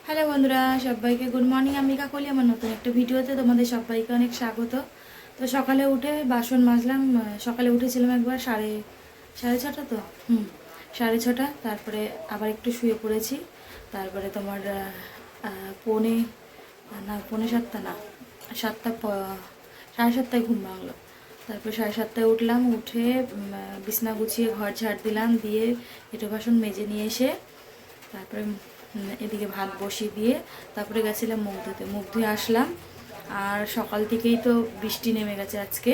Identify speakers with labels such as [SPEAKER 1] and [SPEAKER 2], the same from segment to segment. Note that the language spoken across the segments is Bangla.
[SPEAKER 1] হ্যালো বন্ধুরা, সবাইকে গুড মর্নিং। আমি কাকলি, আমার নতুন একটা ভিডিওতে তোমাদের সবাইকে অনেক স্বাগত। তো সকালে উঠে বাসন মাজলাম। সকালে উঠেছিলাম একবার সাড়ে সাড়ে ছটা, তো 6:30। তারপরে আবার একটু শুয়ে পড়েছি। তারপরে তোমার পৌনে না, পৌনে সাতটা না, সাতটা, 7:30টায় ঘুম ভাঙলো। তারপরে 7:30টায় উঠলাম, উঠে বিছনা গুছিয়ে ঘর ঝাড় দিলাম, দিয়ে এঁটো বাসন মেজে নিয়ে এসে তারপরে এদিকে ভাত বসিয়ে দিয়ে তারপরে গেছিলাম মুখ ধুয়ে আসলাম। আর সকাল থেকেই তো বৃষ্টি নেমে গেছে আজকে।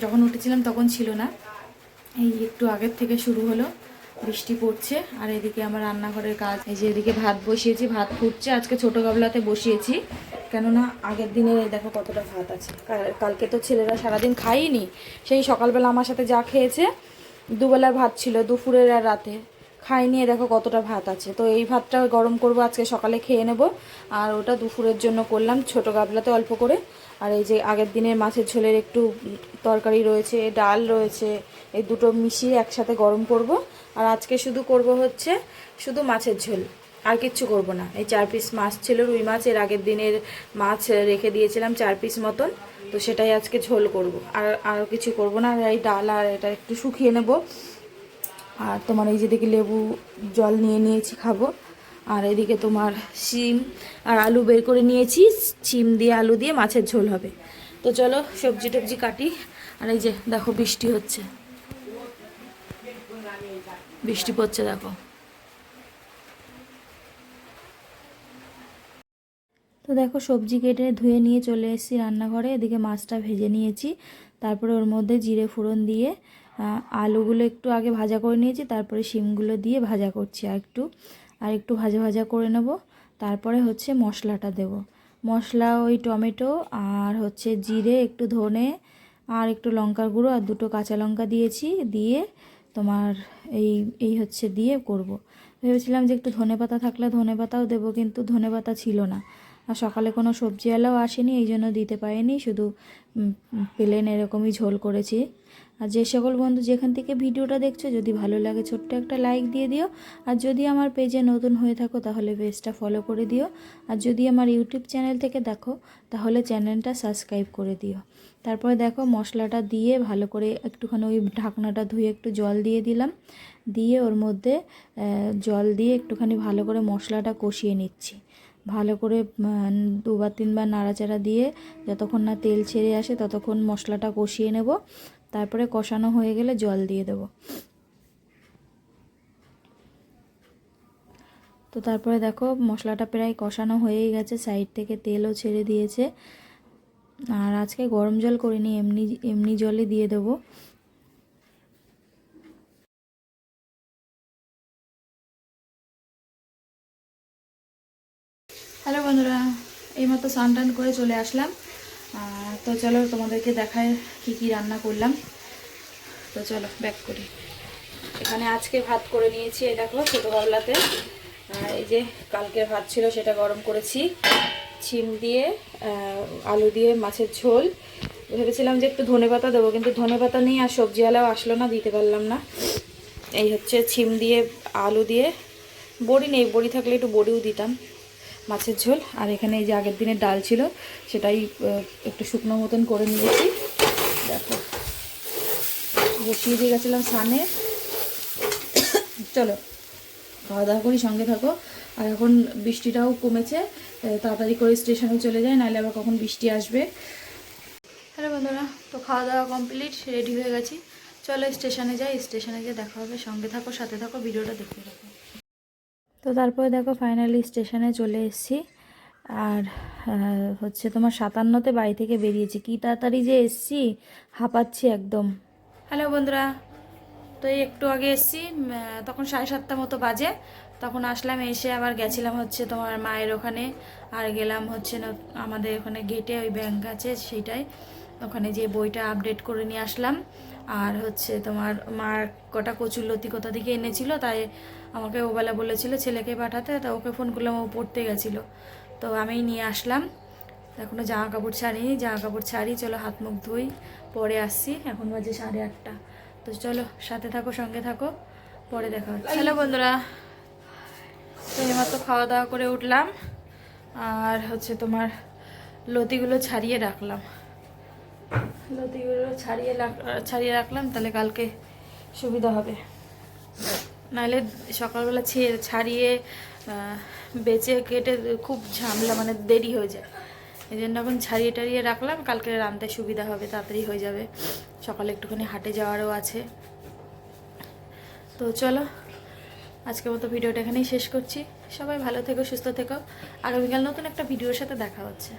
[SPEAKER 1] যখন উঠেছিলাম তখন ছিল না, এই একটু আগের থেকে শুরু হলো, বৃষ্টি পড়ছে। আর এদিকে আমার রান্নাঘরের কাজ, এই যে এদিকে ভাত বসিয়েছি, ভাত ফুটছে। আজকে ছোটো গাবলাতে বসিয়েছি, কেননা আগের দিনের এই দেখো কতটা ভাত আছে। কালকে তো ছেলেরা সারাদিন খাইনি, সেই সকালবেলা আমার সাথে যা খেয়েছে, দুবেলার ভাত ছিল, দুপুরের আর রাতে খাইনি। দেখো কতটা ভাত আছে, তো এই ভাতটা গরম করব, আজকে সকালে খেয়ে নেব। আর ওটা দুপুরের জন্য করলাম ছোটো গাবলাতে অল্প করে। আর এই যে আগের দিনের মাছের ঝোলের একটু তরকারি রয়েছে, ডাল রয়েছে, এই দুটো মিশিয়ে একসাথে গরম করব। আর আজকে শুধু করব হচ্ছে শুধু মাছের ঝোল, আর কিচ্ছু করব না। এই 4 পিস মাছ ছিল, রুই মাছ, এর আগের দিনের মাছ রেখে দিয়েছিলাম 4 পিস মতন, তো সেটাই আজকে ঝোল করব। আর কিছু করব না। আর এই ডাল আর এটা একটু শুকিয়ে নেব। আর তোমার এই যে দেখি লেবু জল নিয়ে নিয়েছি, খাবো। আর এদিকে তোমার শিম আর আলু বের করে নিয়েছি, শিম দিয়ে আলু দিয়ে মাছের ঝোল হবে। তো চলো সবজি টবজি কাটি। আর এই যে দেখো বৃষ্টি হচ্ছে, বৃষ্টি পড়ছে দেখো। তো দেখো সবজি কেটে ধুয়ে নিয়ে চলে এসেছি রান্নাঘরে। এদিকে মাছটা ভেজে নিয়েছি, তারপরে ওর মধ্যে জিরে ফোড়ন দিয়ে আলুগুলো একটু আগে ভাজা করে নিয়েছি, তারপরে শিমগুলো দিয়ে ভাজা করছি আর একটু ভাজা ভাজা করে নেব। তারপরে হচ্ছে মশলাটা দেব। মশলা ওই টমেটো আর হচ্ছে জিরে, একটু ধনে আর একটু লঙ্কার গুঁড়ো আর দুটো কাঁচা লঙ্কা দিয়েছি, দিয়ে তোমার এই এই হচ্ছে দিয়ে করব। ভেবেছিলাম যে একটু ধনেপাতা থাকলে ধনেপাতাও দেবো, কিন্তু ধনেপাতা ছিল না। আর সকালে কোনো সবজিওয়ালাও আসেনি, এই জন্য দিতে পারিনি, শুধু প্লেন এরকমই ঝোল করেছি। আর যে সকল বন্ধু যেখান থেকে ভিডিওটা দেখছো, যদি ভালো লাগে ছোট্ট একটা লাইক দিয়ে দিও। আর যদি আমার পেজে নতুন হয়ে থাকো তাহলে পেজটা ফলো করে দিও। আর যদি আমার ইউটিউব চ্যানেল থেকে দেখো তাহলে চ্যানেলটা সাবস্ক্রাইব করে দিও। তারপরে দেখো মশলাটা দিয়ে ভালো করে একটুখানি ওই ঢাকনাটা ধুয়ে একটু জল দিয়ে দিলাম, দিয়ে ওর মধ্যে জল দিয়ে একটুখানি ভালো করে মশলাটা কষিয়ে নিচ্ছি। ভালো করে 2-3 বার নাড়াচাড়া দিয়ে যতক্ষণ না তেল ছেড়ে আসে ততক্ষণ মশলাটা কষিয়ে নেব। তারপরে কষানো হয়ে গেলে জল দিয়ে দেব। তো তারপরে দেখো মশলাটা প্রায় কষানো হয়েই গেছে, সাইড থেকে তেলও ছেড়ে দিয়েছে। আর আজকে গরম জল করিনি, এমনি এমনি জলই দিয়ে দেবো। হ্যালো বন্ধুরা, এইমাত্র স্নান টান করে চলে আসলাম। তো চলো তোমাদেরকে দেখায় কি কি রান্না করলাম। তো চলো ব্যাক করি। এখানে আজকে ভাত করে নিয়েছি, এই দেখো ছোটো গাবলাতে। আর এই যে কালকের ভাত ছিল সেটা গরম করেছি, শিম দিয়ে আলু দিয়ে মাছের ঝোল। ভেবেছিলাম যে একটু ধনেপাতা দেবো, কিন্তু ধনেপাতা নেই, আর সবজিওয়ালাও আসলো না, দিতে পারলাম না। এই হচ্ছে শিম দিয়ে আলু দিয়ে, বড়ি নেই, বড়ি থাকলে একটু বড়িও দিতাম, মাছের ঝোল। আর এখানে এই যে আগের দিনের ডাল ছিল সেটাই একটু শুকনো মতন করে নিয়েছি। দেখো বসিয়ে দিয়ে গেছিলাম সানে। চলো খাওয়া দাওয়া করি, সঙ্গে থাকো। আর এখন বৃষ্টিটাও কমেছে, তাড়াতাড়ি করে স্টেশনে চলে যায়, নাহলে আবার কখন বৃষ্টি আসবে। হ্যালো বন্ধুরা, তো খাওয়া দাওয়া কমপ্লিট, রেডি হয়ে গেছি। চলো স্টেশনে যাই, স্টেশনে গিয়ে দেখা হবে। সঙ্গে থাকো, সাথে থাকো, ভিডিওটা দেখতে থাকো। তো তারপরে দেখো ফাইনালি স্টেশনে চলে এসেছি। আর হচ্ছে তোমার 57তে বাড়ি থেকে বেরিয়েছি, কি তাড়াতাড়ি যে এসছি, হাঁপাচ্ছি একদম। হ্যালো বন্ধুরা, তো এই একটু আগে এসছি, তখন 7:30 মতো বাজে। তখন আসলাম, এসে আবার গেছিলাম হচ্ছে তোমার মায়ের ওখানে। আর গেলাম হচ্ছে আমাদের ওখানে গেটে ওই ব্যাংক আছে সেইটাই, ওখানে যে বইটা আপডেট করে নিয়ে আসলাম। আর হচ্ছে তোমার মার কটা কচুরলতি কোথা থেকে এনেছিল, তাই আমাকে ওবেলা বলেছিল ছেলেকে পাঠাতে, তা ওকে ফোন করলাম, ও পড়তে গেছিলো, তো আমি নিয়ে আসলাম। এখনও জামা কাপড় ছাড়িনি, জামা কাপড় ছাড়ি, চলো হাত মুখ ধুই, পরে আসছি। এখন বাজে 8:30। তো চলো সাথে থাকো, সঙ্গে থাকো, পরে দেখা হচ্ছে। হ্যালো বন্ধুরা, তো এইমাত্র খাওয়া দাওয়া করে উঠলাম, আর হচ্ছে তোমার লতিগুলো ছাড়িয়ে রাখলাম, ছাড়িয়ে রাখলাম, তাহলে কালকে সুবিধা হবে। নাহলে সকালবেলা ছাড়িয়ে বেচে কেটে খুব ঝামেলা, মানে দেরি হয়ে যায়। এই জন্য এখন ছাড়িয়ে টাড়িয়ে রাখলাম, কালকে রাঁধতে সুবিধা হবে, তাড়াতাড়ি হয়ে যাবে। সকালে একটুখানি হাটে যাওয়ারও আছে। তো চলো, আজকের মতো ভিডিওটা এখানেই শেষ করছি। সবাই ভালো থেকো, সুস্থ থেকো। আগামীকাল নতুন একটা ভিডিওর সাথে দেখা হচ্ছে।